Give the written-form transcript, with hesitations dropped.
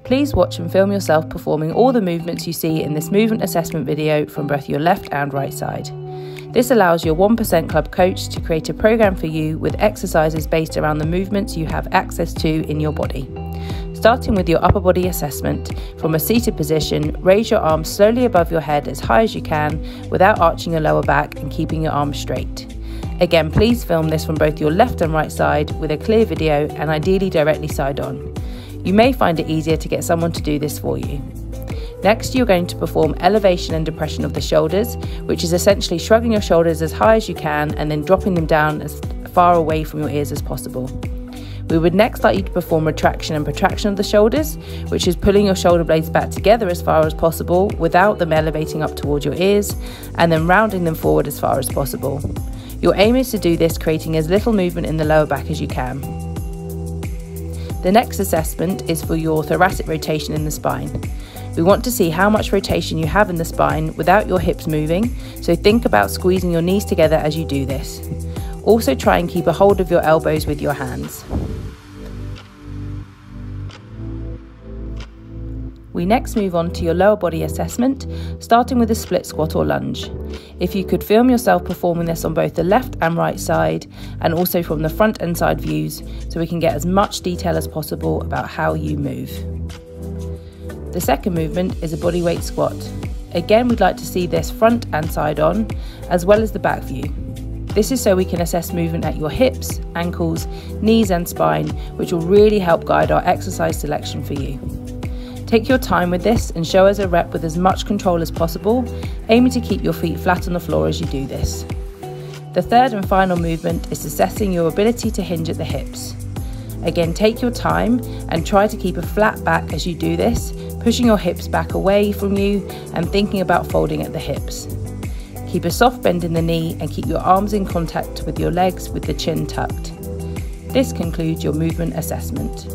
Please watch and film yourself performing all the movements you see in this movement assessment video from both your left and right side. This allows your 1% Club coach to create a program for you with exercises based around the movements you have access to in your body. Starting with your upper body assessment, from a seated position, raise your arms slowly above your head as high as you can without arching your lower back and keeping your arms straight. Again, please film this from both your left and right side with a clear video and ideally directly side on. You may find it easier to get someone to do this for you. Next, you're going to perform elevation and depression of the shoulders, which is essentially shrugging your shoulders as high as you can and then dropping them down as far away from your ears as possible. We would next like you to perform retraction and protraction of the shoulders, which is pulling your shoulder blades back together as far as possible without them elevating up towards your ears, and then rounding them forward as far as possible. Your aim is to do this creating as little movement in the lower back as you can. The next assessment is for your thoracic rotation in the spine. We want to see how much rotation you have in the spine without your hips moving, so think about squeezing your knees together as you do this. Also try and keep a hold of your elbows with your hands. We next move on to your lower body assessment, starting with a split squat or lunge. If you could film yourself performing this on both the left and right side, and also from the front and side views, so we can get as much detail as possible about how you move. The second movement is a bodyweight squat. Again, we'd like to see this front and side on, as well as the back view. This is so we can assess movement at your hips, ankles, knees and spine, which will really help guide our exercise selection for you. Take your time with this and show us a rep with as much control as possible, aiming to keep your feet flat on the floor as you do this. The third and final movement is assessing your ability to hinge at the hips. Again, take your time and try to keep a flat back as you do this, pushing your hips back away from you and thinking about folding at the hips. Keep a soft bend in the knee and keep your arms in contact with your legs with the chin tucked. This concludes your movement assessment.